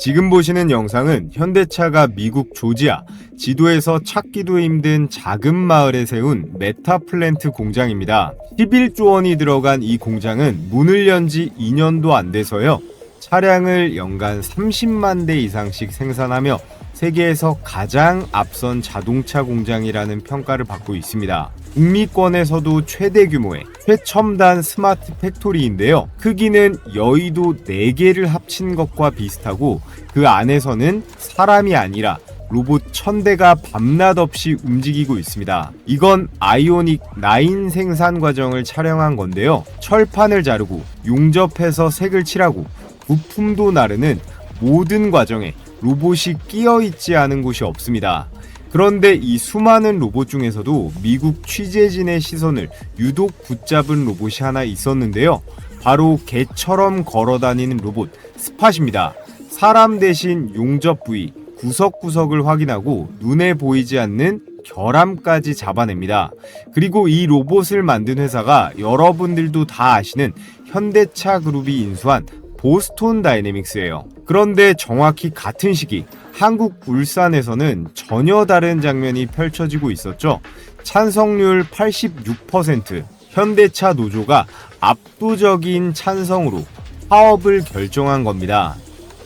지금 보시는 영상은 현대차가 미국 조지아, 지도에서 찾기도 힘든 작은 마을에 세운 메타플랜트 공장입니다. 11조 원이 들어간 이 공장은 문을 연 지 2년도 안 돼서요. 차량을 연간 30만 대 이상씩 생산하며 세계에서 가장 앞선 자동차 공장이라는 평가를 받고 있습니다. 북미권에서도 최대 규모의 최첨단 스마트 팩토리인데요. 크기는 여의도 4개를 합친 것과 비슷하고 그 안에서는 사람이 아니라 로봇 1000대가 밤낮 없이 움직이고 있습니다. 이건 아이오닉 9 생산 과정을 촬영한 건데요. 철판을 자르고 용접해서 색을 칠하고 부품도 나르는 모든 과정에 로봇이 끼어있지 않은 곳이 없습니다. 그런데 이 수많은 로봇 중에서도 미국 취재진의 시선을 유독 붙잡은 로봇이 하나 있었는데요. 바로 개처럼 걸어다니는 로봇 스팟입니다. 사람 대신 용접 부위, 구석구석을 확인하고 눈에 보이지 않는 결함까지 잡아냅니다. 그리고 이 로봇을 만든 회사가 여러분들도 다 아시는 현대차 그룹이 인수한 보스톤 다이내믹스예요. 그런데 정확히 같은 시기 한국 울산에서는 전혀 다른 장면이 펼쳐지고 있었죠. 찬성률 86%, 현대차 노조가 압도적인 찬성으로 파업을 결정한 겁니다.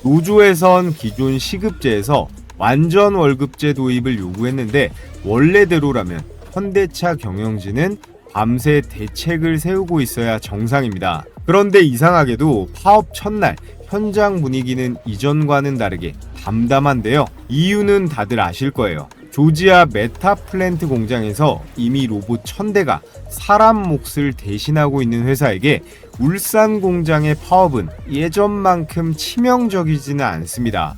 노조에선 기존 시급제에서 완전 월급제 도입을 요구했는데 원래대로라면 현대차 경영진은 밤새 대책을 세우고 있어야 정상입니다. 그런데 이상하게도 파업 첫날 현장 분위기는 이전과는 다르게 담담한데요. 이유는 다들 아실 거예요. 조지아 메타플랜트 공장에서 이미 로봇 1000대가 사람 몫을 대신하고 있는 회사에게 울산 공장의 파업은 예전만큼 치명적이지는 않습니다.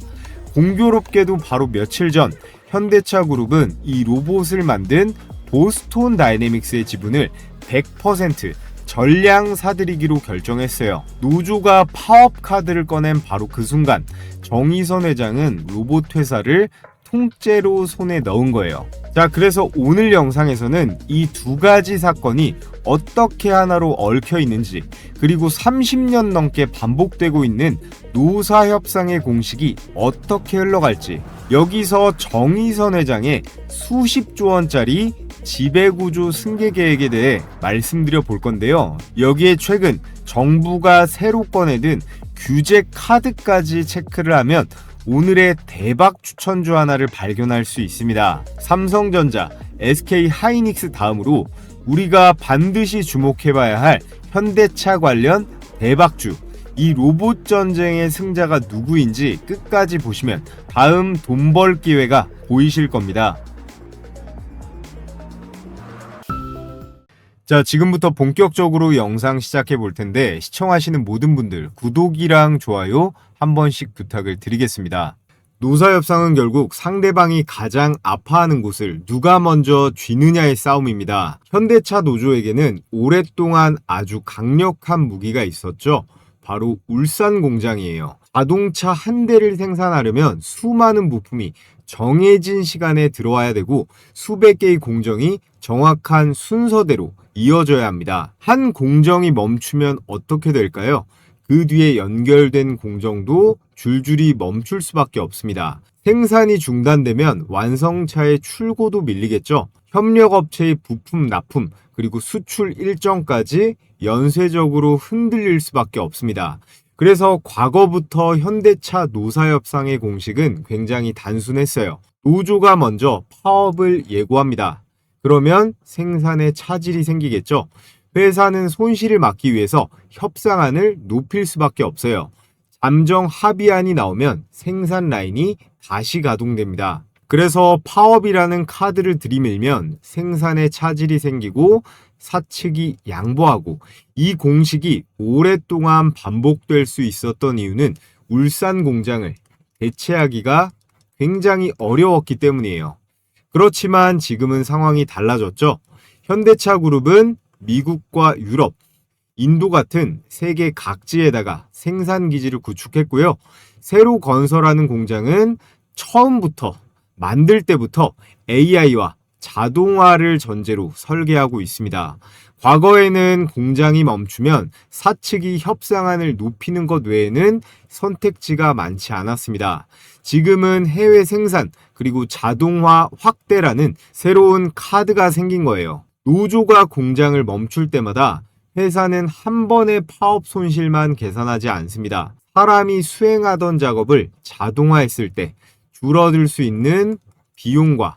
공교롭게도 바로 며칠 전 현대차 그룹은 이 로봇을 만든 보스톤 다이내믹스의 지분을 100% 전량 사들이기로 결정했어요. 노조가 파업 카드를 꺼낸 바로 그 순간 정의선 회장은 로봇 회사를 통째로 손에 넣은 거예요. 자, 그래서 오늘 영상에서는 이 두 가지 사건이 어떻게 하나로 얽혀 있는지, 그리고 30년 넘게 반복되고 있는 노사협상의 공식이 어떻게 흘러갈지, 여기서 정의선 회장의 수십조 원짜리 지배구조 승계 계획에 대해 말씀드려 볼 건데요. 여기에 최근 정부가 새로 꺼내든 규제 카드까지 체크를 하면 오늘의 대박 추천주 하나를 발견할 수 있습니다. 삼성전자, SK 하이닉스 다음으로 우리가 반드시 주목해봐야 할 현대차 관련 대박주, 이 로봇 전쟁의 승자가 누구인지 끝까지 보시면 다음 돈 벌 기회가 보이실 겁니다. 자, 지금부터 본격적으로 영상 시작해 볼 텐데 시청하시는 모든 분들 구독이랑 좋아요 한 번씩 부탁을 드리겠습니다. 노사협상은 결국 상대방이 가장 아파하는 곳을 누가 먼저 쥐느냐의 싸움입니다. 현대차 노조에게는 오랫동안 아주 강력한 무기가 있었죠. 바로 울산 공장이에요. 자동차 한 대를 생산하려면 수많은 부품이 정해진 시간에 들어와야 되고 수백 개의 공정이 정확한 순서대로 이어져야 합니다. 한 공정이 멈추면 어떻게 될까요? 그 뒤에 연결된 공정도 줄줄이 멈출 수밖에 없습니다. 생산이 중단되면 완성차의 출고도 밀리겠죠. 협력업체의 부품 납품 그리고 수출 일정까지 연쇄적으로 흔들릴 수밖에 없습니다. 그래서 과거부터 현대차 노사협상의 공식은 굉장히 단순했어요. 노조가 먼저 파업을 예고합니다. 그러면 생산에 차질이 생기겠죠. 회사는 손실을 막기 위해서 협상안을 높일 수밖에 없어요. 잠정 합의안이 나오면 생산 라인이 다시 가동됩니다. 그래서 파업이라는 카드를 들이밀면 생산에 차질이 생기고 사측이 양보하고, 이 공식이 오랫동안 반복될 수 있었던 이유는 울산 공장을 대체하기가 굉장히 어려웠기 때문이에요. 그렇지만 지금은 상황이 달라졌죠. 현대차 그룹은 미국과 유럽, 인도 같은 세계 각지에다가 생산 기지를 구축했고요. 새로 건설하는 공장은 처음부터 만들 때부터 AI와 자동화를 전제로 설계하고 있습니다. 과거에는 공장이 멈추면 사측이 협상안을 높이는 것 외에는 선택지가 많지 않았습니다. 지금은 해외 생산 그리고 자동화 확대라는 새로운 카드가 생긴 거예요. 노조가 공장을 멈출 때마다 회사는 한 번의 파업 손실만 계산하지 않습니다. 사람이 수행하던 작업을 자동화했을 때 줄어들 수 있는 비용과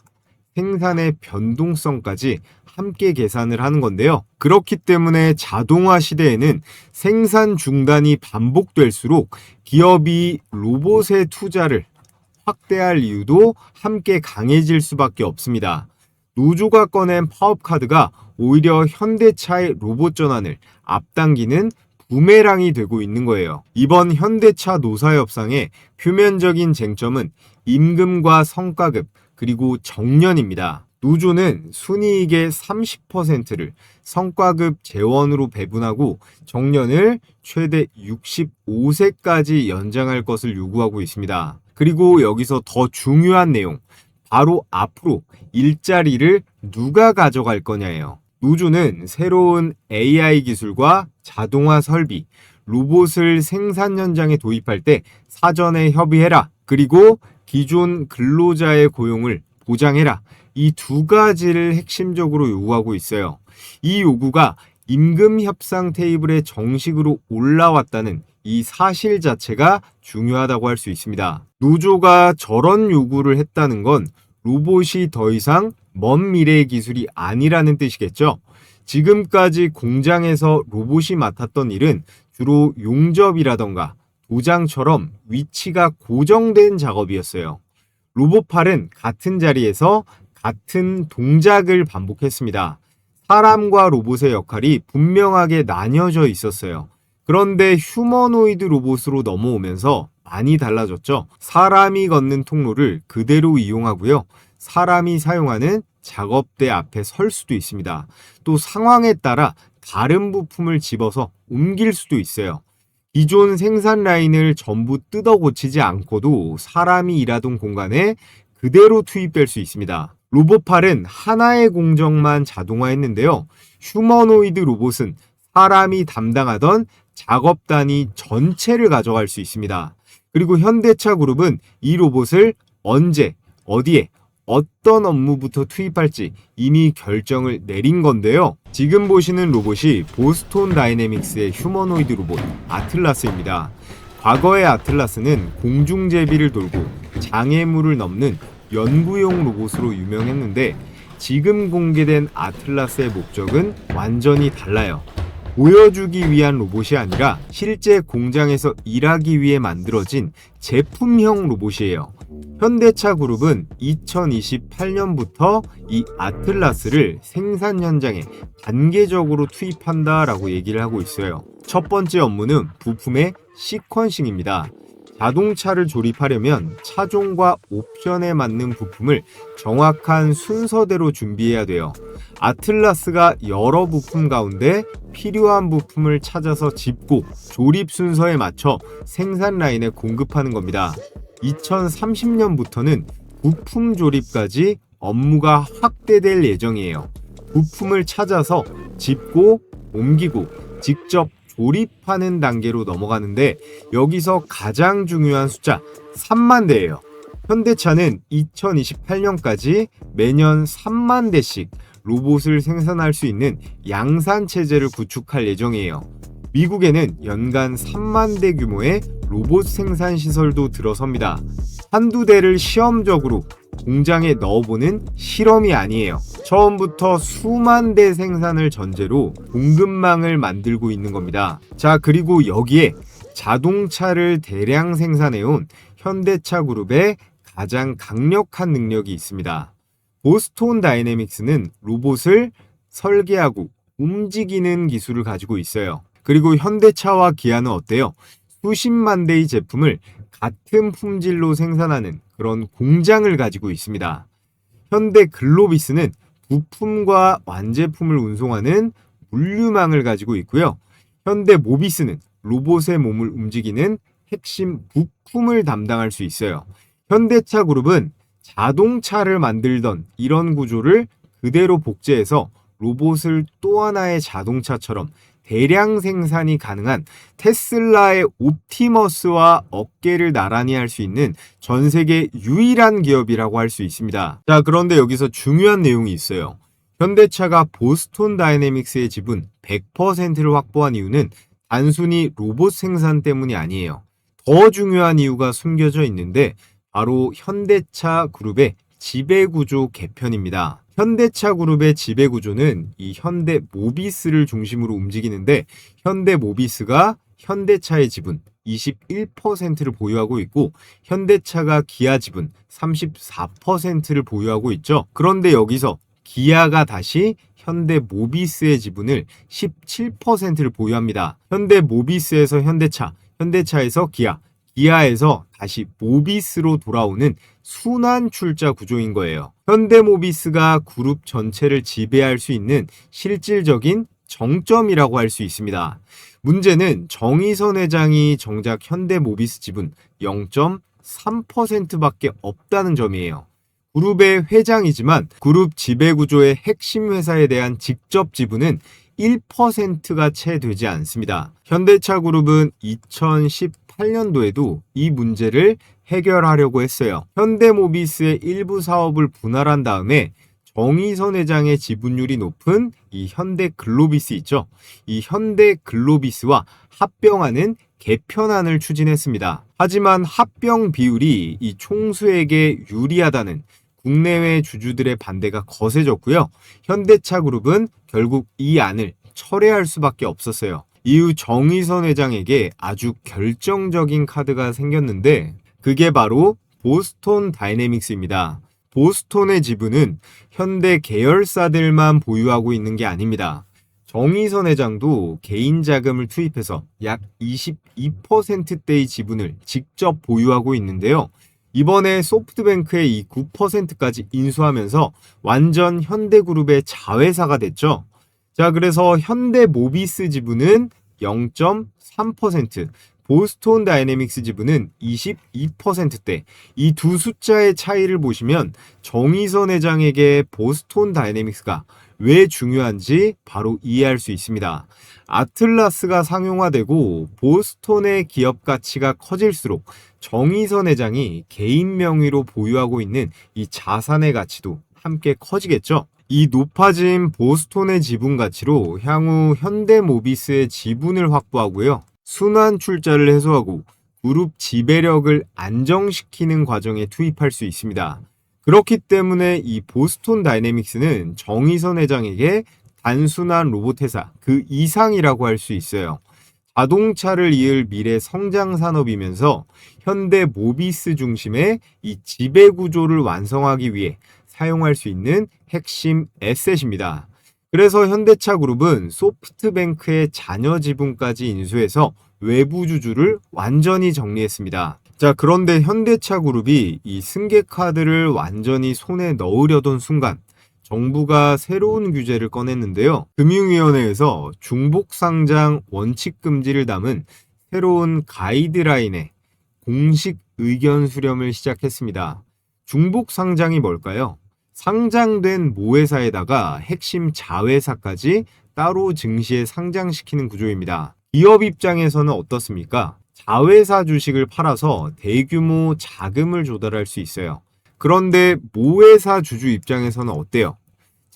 생산의 변동성까지 함께 계산을 하는 건데요. 그렇기 때문에 자동화 시대에는 생산 중단이 반복될수록 기업이 로봇의 투자를 확대할 이유도 함께 강해질 수밖에 없습니다. 노조가 꺼낸 파업 카드가 오히려 현대차의 로봇 전환을 앞당기는 부메랑이 되고 있는 거예요. 이번 현대차 노사 협상의 표면적인 쟁점은 임금과 성과급 그리고 정년입니다. 노조는 순이익의 30%를 성과급 재원으로 배분하고 정년을 최대 65세까지 연장할 것을 요구하고 있습니다. 그리고 여기서 더 중요한 내용, 바로 앞으로 일자리를 누가 가져갈 거냐예요. 노조는 새로운 AI 기술과 자동화 설비, 로봇을 생산 현장에 도입할 때 사전에 협의해라. 그리고 기존 근로자의 고용을 보장해라. 이 두 가지를 핵심적으로 요구하고 있어요. 이 요구가 임금 협상 테이블에 정식으로 올라왔다는 이 사실 자체가 중요하다고 할 수 있습니다. 노조가 저런 요구를 했다는 건 로봇이 더 이상 먼 미래의 기술이 아니라는 뜻이겠죠. 지금까지 공장에서 로봇이 맡았던 일은 주로 용접이라던가 도장처럼 위치가 고정된 작업이었어요. 로봇팔은 같은 자리에서 같은 동작을 반복했습니다. 사람과 로봇의 역할이 분명하게 나뉘어져 있었어요. 그런데 휴머노이드 로봇으로 넘어오면서 많이 달라졌죠. 사람이 걷는 통로를 그대로 이용하고요. 사람이 사용하는 작업대 앞에 설 수도 있습니다. 또 상황에 따라 다른 부품을 집어서 옮길 수도 있어요. 기존 생산 라인을 전부 뜯어 고치지 않고도 사람이 일하던 공간에 그대로 투입될 수 있습니다. 로봇팔은 하나의 공정만 자동화했는데요. 휴머노이드 로봇은 사람이 담당하던 작업 단위 전체를 가져갈 수 있습니다. 그리고 현대차 그룹은 이 로봇을 언제, 어디에, 어떤 업무부터 투입할지 이미 결정을 내린 건데요. 지금 보시는 로봇이 보스톤 다이내믹스의 휴머노이드 로봇 아틀라스입니다. 과거의 아틀라스는 공중제비를 돌고 장애물을 넘는 연구용 로봇으로 유명했는데 지금 공개된 아틀라스의 목적은 완전히 달라요. 보여주기 위한 로봇이 아니라 실제 공장에서 일하기 위해 만들어진 제품형 로봇이에요. 현대차 그룹은 2028년부터 이 아틀라스를 생산 현장에 단계적으로 투입한다라고 얘기를 하고 있어요. 첫 번째 업무는 부품의 시퀀싱입니다. 자동차를 조립하려면 차종과 옵션에 맞는 부품을 정확한 순서대로 준비해야 돼요. 아틀라스가 여러 부품 가운데 필요한 부품을 찾아서 짚고 조립 순서에 맞춰 생산 라인에 공급하는 겁니다. 2030년부터는 부품 조립까지 업무가 확대될 예정이에요. 부품을 찾아서 짚고 옮기고 직접 조립하는 단계로 넘어가는데 여기서 가장 중요한 숫자 3만 대예요. 현대차는 2028년까지 매년 3만 대씩 로봇을 생산할 수 있는 양산 체제를 구축할 예정이에요. 미국에는 연간 3만 대 규모의 로봇 생산 시설도 들어섭니다. 한두 대를 시험적으로 공장에 넣어보는 실험이 아니에요. 처음부터 수만 대 생산을 전제로 공급망을 만들고 있는 겁니다. 자, 그리고 여기에 자동차를 대량 생산해온 현대차 그룹의 가장 강력한 능력이 있습니다. 보스톤 다이내믹스는 로봇을 설계하고 움직이는 기술을 가지고 있어요. 그리고 현대차와 기아는 어때요? 수십만 대의 제품을 같은 품질로 생산하는 그런 공장을 가지고 있습니다. 현대 글로비스는 부품과 완제품을 운송하는 물류망을 가지고 있고요. 현대 모비스는 로봇의 몸을 움직이는 핵심 부품을 담당할 수 있어요. 현대차 그룹은 자동차를 만들던 이런 구조를 그대로 복제해서 로봇을 또 하나의 자동차처럼 대량 생산이 가능한 테슬라의 옵티머스와 어깨를 나란히 할 수 있는 전 세계 유일한 기업이라고 할 수 있습니다. 자, 그런데 여기서 중요한 내용이 있어요. 현대차가 보스톤 다이내믹스의 지분 100%를 확보한 이유는 단순히 로봇 생산 때문이 아니에요. 더 중요한 이유가 숨겨져 있는데 바로 현대차 그룹의 지배구조 개편입니다. 현대차 그룹의 지배구조는 이 현대 모비스를 중심으로 움직이는데 현대 모비스가 현대차의 지분 21%를 보유하고 있고 현대차가 기아 지분 34%를 보유하고 있죠. 그런데 여기서 기아가 다시 현대 모비스의 지분을 17%를 보유합니다. 현대 모비스에서 현대차, 현대차에서 기아, 기아에서 다시 모비스로 돌아오는 순환 출자 구조인 거예요. 현대모비스가 그룹 전체를 지배할 수 있는 실질적인 정점이라고 할 수 있습니다. 문제는 정의선 회장이 정작 현대모비스 지분 0.3%밖에 없다는 점이에요. 그룹의 회장이지만 그룹 지배구조의 핵심 회사에 대한 직접 지분은 1%가 채 되지 않습니다. 현대차 그룹은 2018년도에도 이 문제를 해결하려고 했어요. 현대모비스의 일부 사업을 분할한 다음에 정의선 회장의 지분율이 높은 이 현대글로비스 있죠. 이 현대글로비스와 합병하는 개편안을 추진했습니다. 하지만 합병 비율이 이 총수에게 유리하다는 국내외 주주들의 반대가 거세졌고요. 현대차 그룹은 결국 이 안을 철회할 수밖에 없었어요. 이후 정의선 회장에게 아주 결정적인 카드가 생겼는데 그게 바로 보스톤 다이내믹스입니다. 보스톤의 지분은 현대 계열사들만 보유하고 있는 게 아닙니다. 정의선 회장도 개인 자금을 투입해서 약 22%대의 지분을 직접 보유하고 있는데요. 이번에 소프트뱅크의 이 9%까지 인수하면서 완전 현대그룹의 자회사가 됐죠. 자, 그래서 현대모비스 지분은 0.3%, 보스톤 다이내믹스 지분은 22%대. 이 두 숫자의 차이를 보시면 정의선 회장에게 보스톤 다이내믹스가 왜 중요한지 바로 이해할 수 있습니다. 아틀라스가 상용화되고 보스톤의 기업 가치가 커질수록 정의선 회장이 개인 명의로 보유하고 있는 이 자산의 가치도 함께 커지겠죠. 이 높아진 보스톤의 지분 가치로 향후 현대모비스의 지분을 확보하고요. 순환 출자를 해소하고 그룹 지배력을 안정시키는 과정에 투입할 수 있습니다. 그렇기 때문에 이 보스톤 다이내믹스는 정의선 회장에게 단순한 로봇 회사 그 이상이라고 할 수 있어요. 자동차를 이을 미래 성장 산업이면서 현대 모비스 중심의 이 지배 구조를 완성하기 위해 사용할 수 있는 핵심 에셋입니다. 그래서 현대차 그룹은 소프트뱅크의 자녀 지분까지 인수해서 외부 주주를 완전히 정리했습니다. 자, 그런데 현대차 그룹이 이 승계 카드를 완전히 손에 넣으려던 순간 정부가 새로운 규제를 꺼냈는데요. 금융위원회에서 중복상장 원칙 금지를 담은 새로운 가이드라인에 공식 의견 수렴을 시작했습니다. 중복상장이 뭘까요? 상장된 모회사에다가 핵심 자회사까지 따로 증시에 상장시키는 구조입니다. 기업 입장에서는 어떻습니까? 자회사 주식을 팔아서 대규모 자금을 조달할 수 있어요. 그런데 모회사 주주 입장에서는 어때요?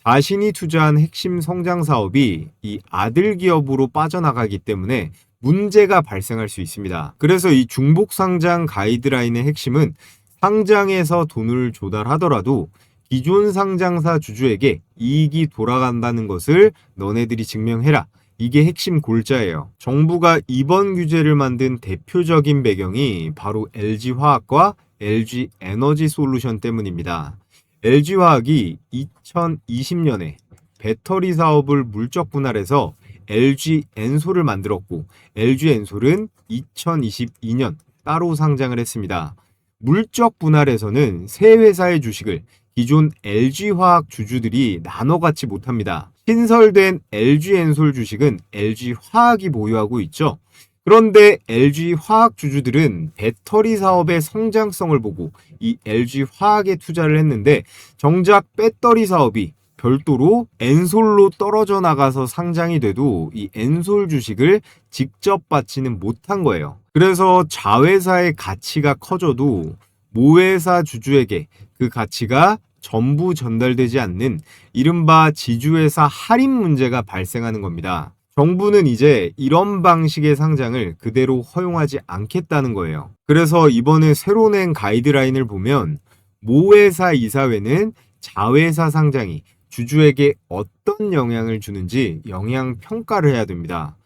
자신이 투자한 핵심 성장 사업이 이 아들 기업으로 빠져나가기 때문에 문제가 발생할 수 있습니다. 그래서 이 중복 상장 가이드라인의 핵심은 상장에서 돈을 조달하더라도 기존 상장사 주주에게 이익이 돌아간다는 것을 너네들이 증명해라. 이게 핵심 골자예요. 정부가 이번 규제를 만든 대표적인 배경이 바로 LG화학과 LG에너지솔루션 때문입니다. LG화학이 2020년에 배터리 사업을 물적 분할해서 LG엔솔을 만들었고 LG엔솔은 2022년 따로 상장을 했습니다. 물적 분할에서는 세 회사의 주식을 기존 LG화학 주주들이 나눠 갖지 못합니다. 신설된 LG엔솔 주식은 LG화학이 보유하고 있죠. 그런데 LG 화학 주주들은 배터리 사업의 성장성을 보고 이 LG 화학에 투자를 했는데 정작 배터리 사업이 별도로 엔솔로 떨어져 나가서 상장이 돼도 이 엔솔 주식을 직접 받지는 못한 거예요. 그래서 자회사의 가치가 커져도 모회사 주주에게 그 가치가 전부 전달되지 않는 이른바 지주회사 할인 문제가 발생하는 겁니다. 정부는 이제 이런 방식의 상장을 그대로 허용하지 않겠다는 거예요. 그래서 이번에 새로 낸 가이드라인을 보면 모회사 이사회는 자회사 상장이 주주에게 어떤 영향을 주는지 영향 평가를 해야 됩니다.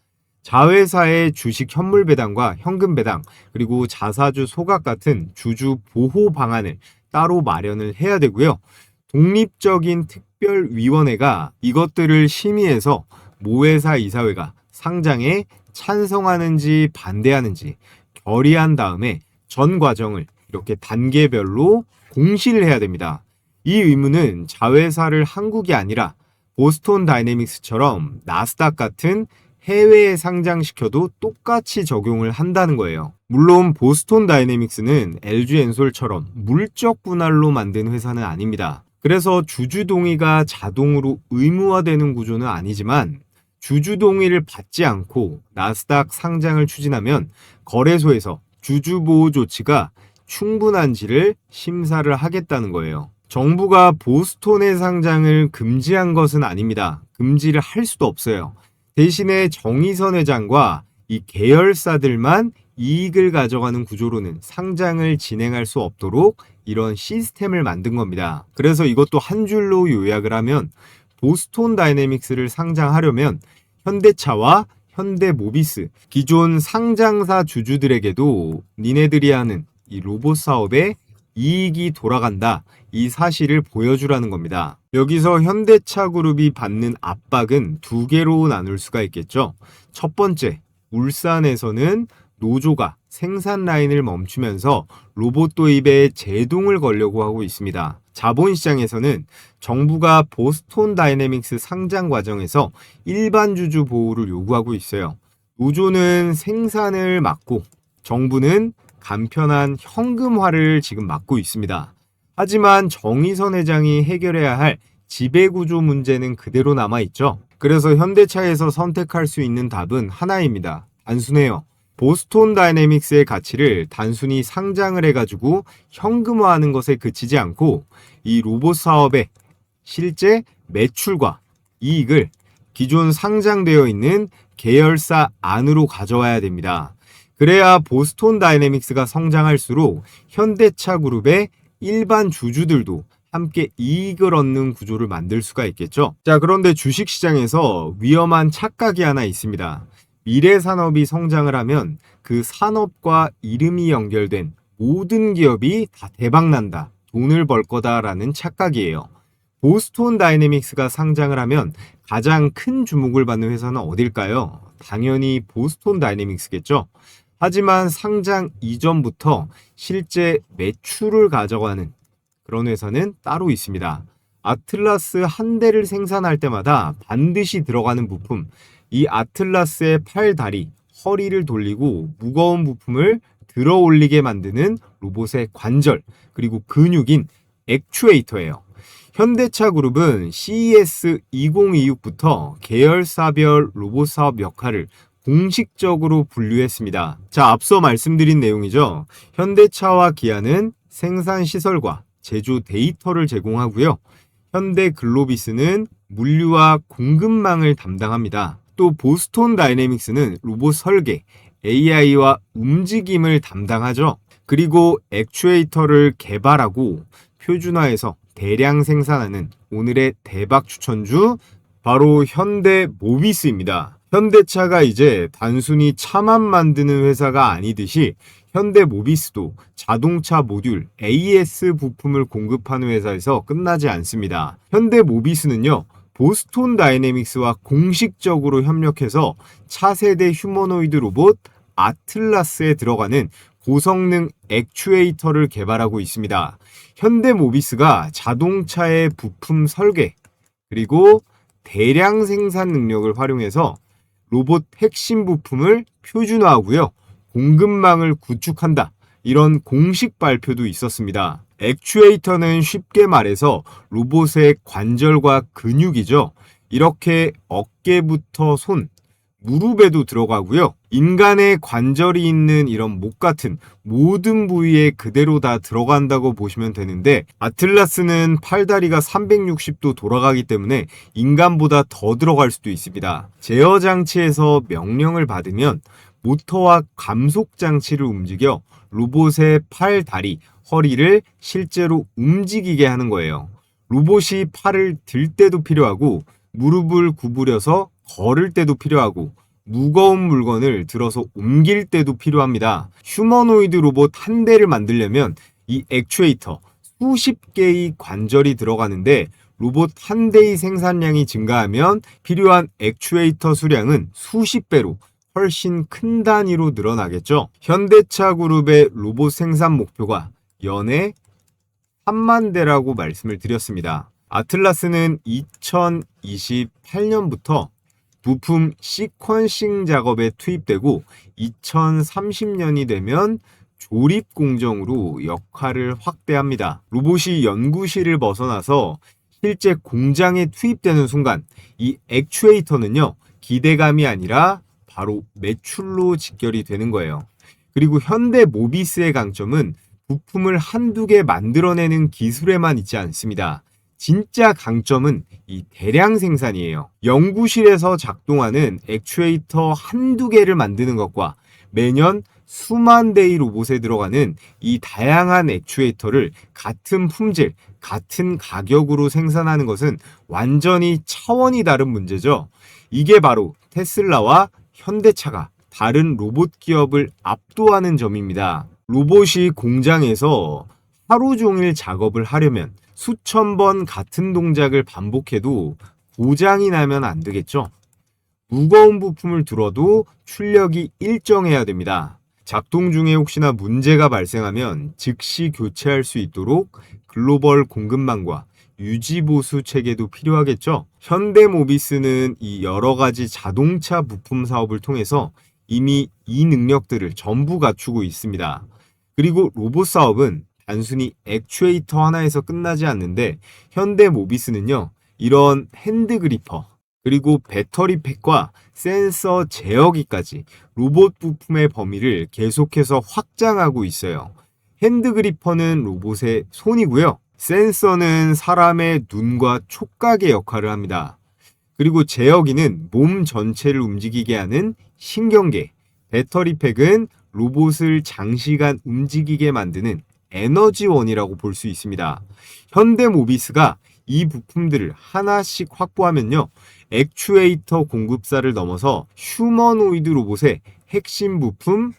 자회사의 주식 현물 배당과 현금 배당, 그리고 자사주 소각 같은 주주 보호 방안을 따로 마련을 해야 되고요. 독립적인 특별위원회가 이것들을 심의해서 모회사 이사회가 상장에 찬성하는지 반대하는지 결의한 다음에 전 과정을 이렇게 단계별로 공시를 해야 됩니다. 이 의무는 자회사를 한국이 아니라 보스톤 다이내믹스처럼 나스닥 같은 해외에 상장시켜도 똑같이 적용을 한다는 거예요. 물론 보스톤 다이내믹스는 LG 엔솔처럼 물적 분할로 만든 회사는 아닙니다. 그래서 주주 동의가 자동으로 의무화되는 구조는 아니지만 주주 동의를 받지 않고 나스닥 상장을 추진하면 거래소에서 주주 보호 조치가 충분한지를 심사를 하겠다는 거예요. 정부가 보스톤의 상장을 금지한 것은 아닙니다. 금지를 할 수도 없어요. 대신에 정의선 회장과 이 계열사들만 이익을 가져가는 구조로는 상장을 진행할 수 없도록 이런 시스템을 만든 겁니다. 그래서 이것도 한 줄로 요약을 하면 보스톤 다이내믹스를 상장하려면 현대차와 현대모비스, 기존 상장사 주주들에게도 니네들이 하는 이 로봇 사업에 이익이 돌아간다, 이 사실을 보여주라는 겁니다. 여기서 현대차 그룹이 받는 압박은 두 개로 나눌 수가 있겠죠. 첫 번째, 울산에서는 노조가 생산 라인을 멈추면서 로봇 도입에 제동을 걸려고 하고 있습니다. 자본시장에서는 정부가 보스톤 다이내믹스 상장 과정에서 일반 주주 보호를 요구하고 있어요. 노조는 생산을 막고 정부는 간편한 현금화를 지금 막고 있습니다. 하지만 정의선 회장이 해결해야 할 지배구조 문제는 그대로 남아있죠. 그래서 현대차에서 선택할 수 있는 답은 하나입니다. 단순해요. 보스톤 다이내믹스의 가치를 단순히 상장을 해가지고 현금화하는 것에 그치지 않고 이 로봇 사업의 실제 매출과 이익을 기존 상장되어 있는 계열사 안으로 가져와야 됩니다. 그래야 보스톤 다이내믹스가 성장할수록 현대차 그룹의 일반 주주들도 함께 이익을 얻는 구조를 만들 수가 있겠죠. 자, 그런데 주식시장에서 위험한 착각이 하나 있습니다. 미래 산업이 성장을 하면 그 산업과 이름이 연결된 모든 기업이 다 대박난다, 돈을 벌 거다라는 착각이에요. 보스톤 다이내믹스가 상장을 하면 가장 큰 주목을 받는 회사는 어딜까요? 당연히 보스톤 다이내믹스겠죠. 하지만 상장 이전부터 실제 매출을 가져가는 그런 회사는 따로 있습니다. 아틀라스 한 대를 생산할 때마다 반드시 들어가는 부품, 이 아틀라스의 팔, 다리, 허리를 돌리고 무거운 부품을 들어 올리게 만드는 로봇의 관절, 그리고 근육인 액추에이터예요. 현대차 그룹은 CES 2026부터 계열사별 로봇 사업 역할을 공식적으로 분류했습니다. 자, 앞서 말씀드린 내용이죠. 현대차와 기아는 생산 시설과 제조 데이터를 제공하고요. 현대글로비스는 물류와 공급망을 담당합니다. 또 보스톤 다이내믹스는 로봇 설계, AI와 움직임을 담당하죠. 그리고 액추에이터를 개발하고 표준화해서 대량 생산하는 오늘의 대박 추천주 바로 현대모비스입니다. 현대차가 이제 단순히 차만 만드는 회사가 아니듯이 현대모비스도 자동차 모듈 AS 부품을 공급하는 회사에서 끝나지 않습니다. 현대모비스는요, 보스톤 다이내믹스와 공식적으로 협력해서 차세대 휴머노이드 로봇 아틀라스에 들어가는 고성능 액추에이터를 개발하고 있습니다. 현대모비스가 자동차의 부품 설계 그리고 대량 생산 능력을 활용해서 로봇 핵심 부품을 표준화하고요. 공급망을 구축한다. 이런 공식 발표도 있었습니다. 액추에이터는 쉽게 말해서 로봇의 관절과 근육이죠. 이렇게 어깨부터 손, 무릎에도 들어가고요. 인간의 관절이 있는 이런 목 같은 모든 부위에 그대로 다 들어간다고 보시면 되는데, 아틀라스는 팔다리가 360도 돌아가기 때문에 인간보다 더 들어갈 수도 있습니다. 제어 장치에서 명령을 받으면 모터와 감속 장치를 움직여 로봇의 팔, 다리, 허리를 실제로 움직이게 하는 거예요. 로봇이 팔을 들 때도 필요하고, 무릎을 구부려서 걸을 때도 필요하고, 무거운 물건을 들어서 옮길 때도 필요합니다. 휴머노이드 로봇 한 대를 만들려면 이 액추에이터 수십 개의 관절이 들어가는데, 로봇 한 대의 생산량이 증가하면 필요한 액추에이터 수량은 수십 배로 훨씬 큰 단위로 늘어나겠죠. 현대차 그룹의 로봇 생산 목표가 연에 3만 대라고 말씀을 드렸습니다. 아틀라스는 2028년부터 부품 시퀀싱 작업에 투입되고 2030년이 되면 조립 공정으로 역할을 확대합니다. 로봇이 연구실을 벗어나서 실제 공장에 투입되는 순간 이 액추에이터는요, 기대감이 아니라 바로 매출로 직결이 되는 거예요. 그리고 현대 모비스의 강점은 부품을 한두 개 만들어내는 기술에만 있지 않습니다. 진짜 강점은 이 대량 생산이에요. 연구실에서 작동하는 액추에이터 한두 개를 만드는 것과 매년 수만 대의 로봇에 들어가는 이 다양한 액추에이터를 같은 품질, 같은 가격으로 생산하는 것은 완전히 차원이 다른 문제죠. 이게 바로 테슬라와 현대차가 다른 로봇 기업을 압도하는 점입니다. 로봇이 공장에서 하루 종일 작업을 하려면 수천 번 같은 동작을 반복해도 고장이 나면 안 되겠죠. 무거운 부품을 들어도 출력이 일정해야 됩니다. 작동 중에 혹시나 문제가 발생하면 즉시 교체할 수 있도록 글로벌 공급망과 유지보수 체계도 필요하겠죠. 현대모비스는 이 여러 가지 자동차 부품 사업을 통해서 이미 이 능력들을 전부 갖추고 있습니다. 그리고 로봇 사업은 단순히 액추에이터 하나에서 끝나지 않는데, 현대모비스는요, 이런 핸드그리퍼, 그리고 배터리팩과 센서 제어기까지 로봇 부품의 범위를 계속해서 확장하고 있어요. 핸드그리퍼는 로봇의 손이고요. 센서는 사람의 눈과 촉각의 역할을 합니다. 그리고 제어기는 몸 전체를 움직이게 하는 신경계, 배터리팩은 로봇을 장시간 움직이게 만드는 에너지원이라고 볼 수 있습니다. 현대모비스가 이 부품들을 하나씩 확보하면요, 액추에이터 공급사를 넘어서 휴머노이드 로봇의 핵심 부품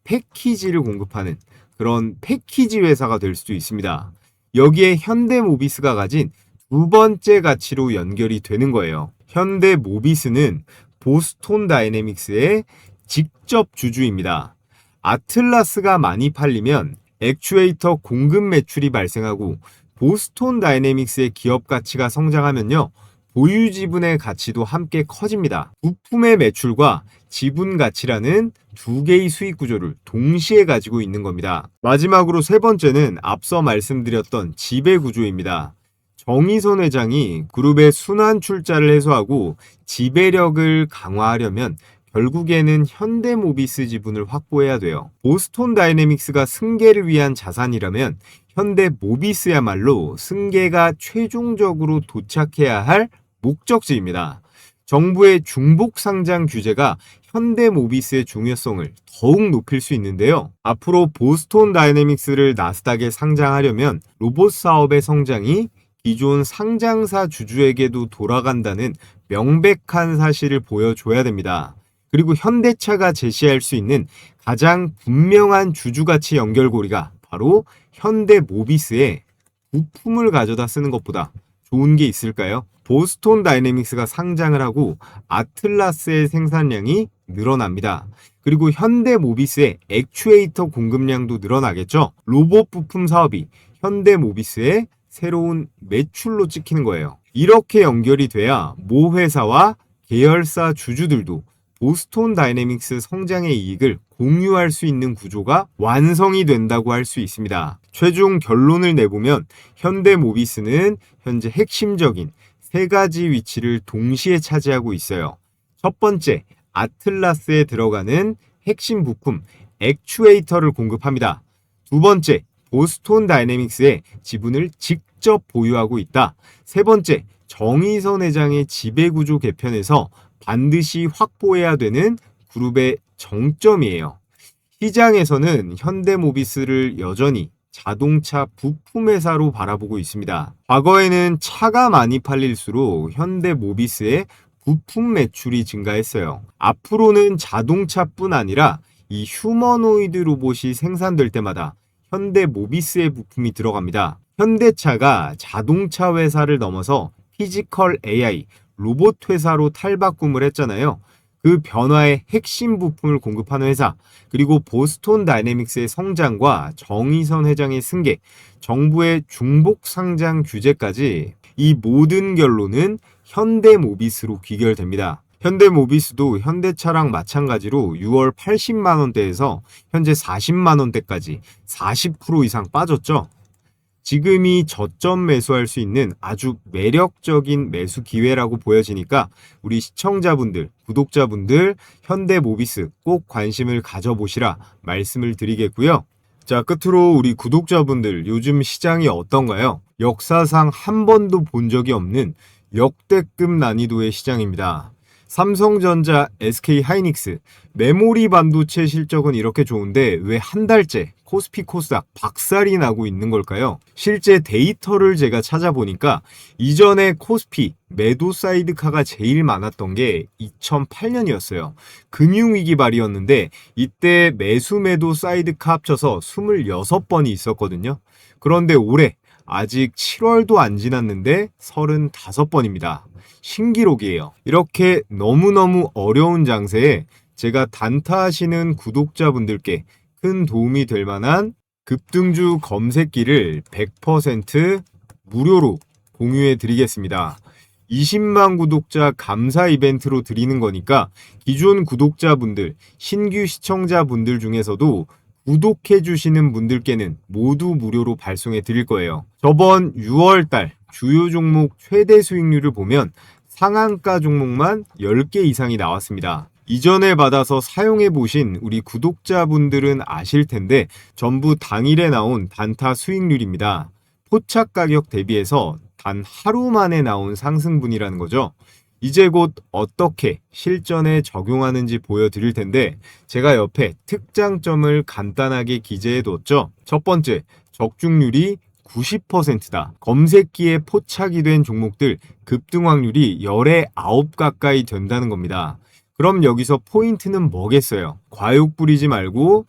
패키지를 공급하는 그런 패키지 회사가 될 수도 있습니다. 여기에 현대모비스가 가진 두 번째 가치로 연결이 되는 거예요. 현대모비스는 보스톤 다이내믹스의 직접 주주입니다. 아틀라스가 많이 팔리면 액추에이터 공급 매출이 발생하고, 보스톤 다이내믹스의 기업 가치가 성장하면요, 보유 지분의 가치도 함께 커집니다. 부품의 매출과 지분 가치라는 두 개의 수익 구조를 동시에 가지고 있는 겁니다. 마지막으로 세 번째는 앞서 말씀드렸던 지배 구조입니다. 정의선 회장이 그룹의 순환 출자를 해소하고 지배력을 강화하려면 결국에는 현대모비스 지분을 확보해야 돼요. 보스톤 다이내믹스가 승계를 위한 자산이라면 현대모비스야말로 승계가 최종적으로 도착해야 할 목적지입니다. 정부의 중복 상장 규제가 현대모비스의 중요성을 더욱 높일 수 있는데요. 앞으로 보스톤 다이내믹스를 나스닥에 상장하려면 로봇 사업의 성장이 기존 상장사 주주에게도 돌아간다는 명백한 사실을 보여줘야 됩니다. 그리고 현대차가 제시할 수 있는 가장 분명한 주주가치 연결고리가 바로 현대모비스의 부품을 가져다 쓰는 것보다 좋은 게 있을까요? 보스톤 다이내믹스가 상장을 하고 아틀라스의 생산량이 늘어납니다. 그리고 현대모비스의 액추에이터 공급량도 늘어나겠죠. 로봇 부품 사업이 현대모비스의 새로운 매출로 찍히는 거예요. 이렇게 연결이 돼야 모 회사와 계열사 주주들도 보스톤 다이내믹스 성장의 이익을 공유할 수 있는 구조가 완성이 된다고 할 수 있습니다. 최종 결론을 내보면 현대모비스는 현재 핵심적인 세 가지 위치를 동시에 차지하고 있어요. 첫 번째, 아틀라스에 들어가는 핵심 부품 액추에이터를 공급합니다. 두 번째, 보스톤 다이내믹스의 지분을 직접 보유하고 있다. 세 번째, 정의선 회장의 지배구조 개편에서 반드시 확보해야 되는 그룹의 정점이에요. 시장에서는 현대모비스를 여전히 자동차 부품 회사로 바라보고 있습니다. 과거에는 차가 많이 팔릴수록 현대모비스의 부품 매출이 증가했어요. 앞으로는 자동차뿐 아니라 이 휴머노이드 로봇이 생산될 때마다 현대모비스의 부품이 들어갑니다. 현대차가 자동차 회사를 넘어서 피지컬 AI, 로봇 회사로 탈바꿈을 했잖아요. 그 변화의 핵심 부품을 공급하는 회사, 그리고 보스톤 다이내믹스의 성장과 정의선 회장의 승계, 정부의 중복 상장 규제까지 이 모든 결론은 현대모비스로 귀결됩니다. 현대모비스도 현대차랑 마찬가지로 6월 80만 원대에서 현재 40만 원대까지 40% 이상 빠졌죠. 지금이 저점 매수할 수 있는 아주 매력적인 매수 기회라고 보여지니까 우리 시청자분들, 구독자분들 현대모비스 꼭 관심을 가져보시라 말씀을 드리겠고요. 자, 끝으로 우리 구독자분들 요즘 시장이 어떤가요? 역사상 한 번도 본 적이 없는 역대급 난이도의 시장입니다. 삼성전자, SK하이닉스, 메모리 반도체 실적은 이렇게 좋은데 왜 한 달째 코스피 코스닥 박살이 나고 있는 걸까요? 실제 데이터를 제가 찾아보니까 이전에 코스피 매도 사이드카가 제일 많았던 게 2008년이었어요. 금융위기 말이었는데 이때 매수 매도 사이드카 합쳐서 26번이 있었거든요. 그런데 올해 아직 7월도 안 지났는데 35번입니다. 신기록이에요. 이렇게 너무너무 어려운 장세에 제가 단타하시는 구독자분들께 큰 도움이 될 만한 급등주 검색기를 100% 무료로 공유해 드리겠습니다. 20만 구독자 감사 이벤트로 드리는 거니까 기존 구독자분들, 신규 시청자분들 중에서도 구독해 주시는 분들께는 모두 무료로 발송해 드릴 거예요. 저번 6월달 주요 종목 최대 수익률을 보면 상한가 종목만 10개 이상이 나왔습니다. 이전에 받아서 사용해 보신 우리 구독자분들은 아실 텐데 전부 당일에 나온 단타 수익률입니다. 포착 가격 대비해서 단 하루 만에 나온 상승분이라는 거죠. 이제 곧 어떻게 실전에 적용하는지 보여드릴 텐데 제가 옆에 특장점을 간단하게 기재해 뒀죠. 첫 번째, 적중률이 90%다. 검색기에 포착이 된 종목들 급등 확률이 10에 9 가까이 된다는 겁니다. 그럼 여기서 포인트는 뭐겠어요? 과욕 부리지 말고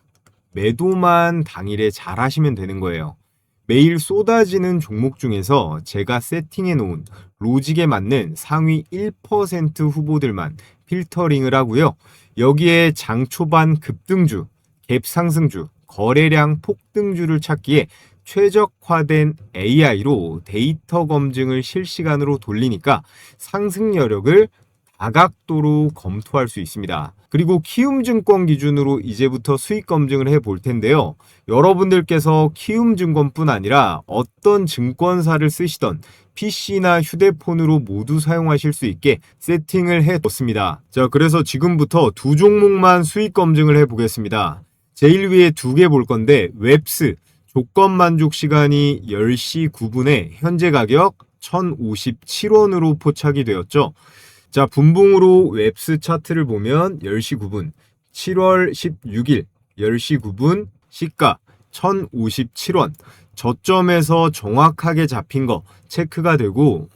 매도만 당일에 잘 하시면 되는 거예요. 매일 쏟아지는 종목 중에서 제가 세팅해 놓은 로직에 맞는 상위 1% 후보들만 필터링을 하고요. 여기에 장 초반 급등주, 갭 상승주, 거래량 폭등주를 찾기에 최적화된 AI로 데이터 검증을 실시간으로 돌리니까 상승 여력을 다각도로 검토할 수 있습니다. 그리고 키움증권 기준으로 이제부터 수익 검증을 해볼 텐데요. 여러분들께서 키움증권뿐 아니라 어떤 증권사를 쓰시던 PC나 휴대폰으로 모두 사용하실 수 있게 세팅을 해뒀습니다. 자, 그래서 지금부터 두 종목만 수익 검증을 해보겠습니다. 제일 위에 두 개 볼 건데 웹스 조건 만족 시간이 10시 9분에 현재 가격 1057원으로 포착이 되었죠. 자, 분봉으로 웹스 차트를 보면 10시 9분, 7월 16일 10시 9분 시가 1057원. 저점에서 정확하게 잡힌 거 체크가 되고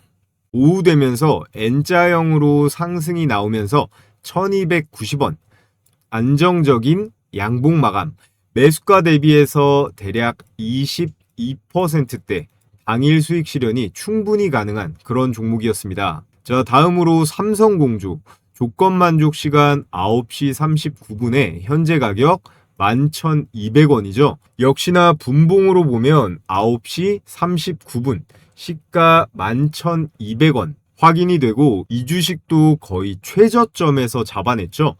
오후 되면서 N자형으로 상승이 나오면서 1290원. 안정적인 양봉 마감. 매수가 대비해서 대략 22%대 당일 수익 실현이 충분히 가능한 그런 종목이었습니다. 자, 다음으로 삼성공조 조건 만족 시간 9시 39분에 현재 가격 11,200원이죠. 역시나 분봉으로 보면 9시 39분 시가 11,200원. 확인이 되고 이 주식도 거의 최저점에서 잡아냈죠.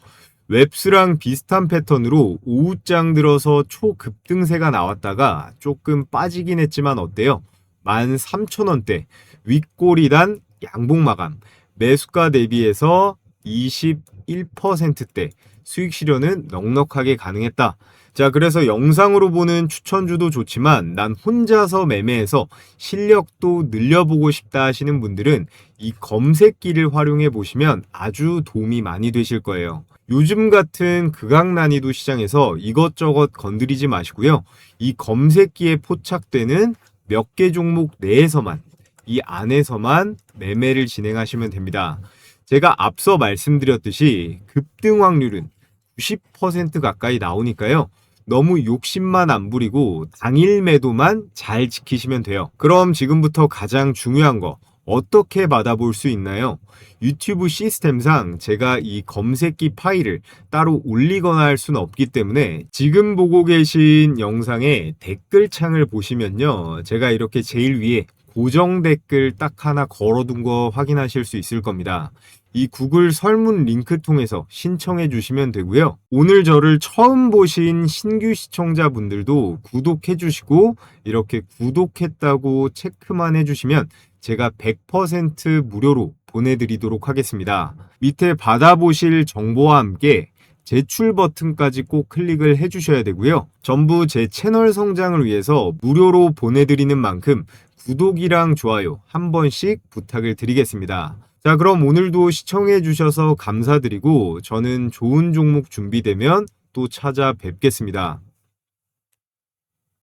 웹스랑 비슷한 패턴으로 오후장 들어서 초급등세가 나왔다가 조금 빠지긴 했지만 어때요? 13,000원대 윗꼬리단 양봉 마감, 매수가 대비해서 21%대 수익 실현은 넉넉하게 가능했다. 자, 그래서 영상으로 보는 추천주도 좋지만 난 혼자서 매매해서 실력도 늘려보고 싶다 하시는 분들은 이 검색기를 활용해 보시면 아주 도움이 많이 되실 거예요. 요즘 같은 극악 난이도 시장에서 이것저것 건드리지 마시고요. 이 검색기에 포착되는 몇 개 종목 내에서만, 이 안에서만 매매를 진행하시면 됩니다. 제가 앞서 말씀드렸듯이 급등 확률은 90% 가까이 나오니까요. 너무 욕심만 안 부리고 당일 매도만 잘 지키시면 돼요. 그럼 지금부터 가장 중요한 거 어떻게 받아볼 수 있나요? 유튜브 시스템상 제가 이 검색기 파일을 따로 올리거나 할 수는 없기 때문에 지금 보고 계신 영상의 댓글창을 보시면요. 제가 이렇게 제일 위에 고정 댓글 딱 하나 걸어둔 거 확인하실 수 있을 겁니다. 이 구글 설문 링크 통해서 신청해 주시면 되고요. 오늘 저를 처음 보신 신규 시청자분들도 구독해 주시고 이렇게 구독했다고 체크만 해주시면 제가 100% 무료로 보내드리도록 하겠습니다. 밑에 받아보실 정보와 함께 제출 버튼까지 꼭 클릭을 해주셔야 되고요. 전부 제 채널 성장을 위해서 무료로 보내드리는 만큼 구독이랑 좋아요 한 번씩 부탁을 드리겠습니다. 자, 그럼 오늘도 시청해 주셔서 감사드리고 저는 좋은 종목 준비되면 또 찾아뵙겠습니다.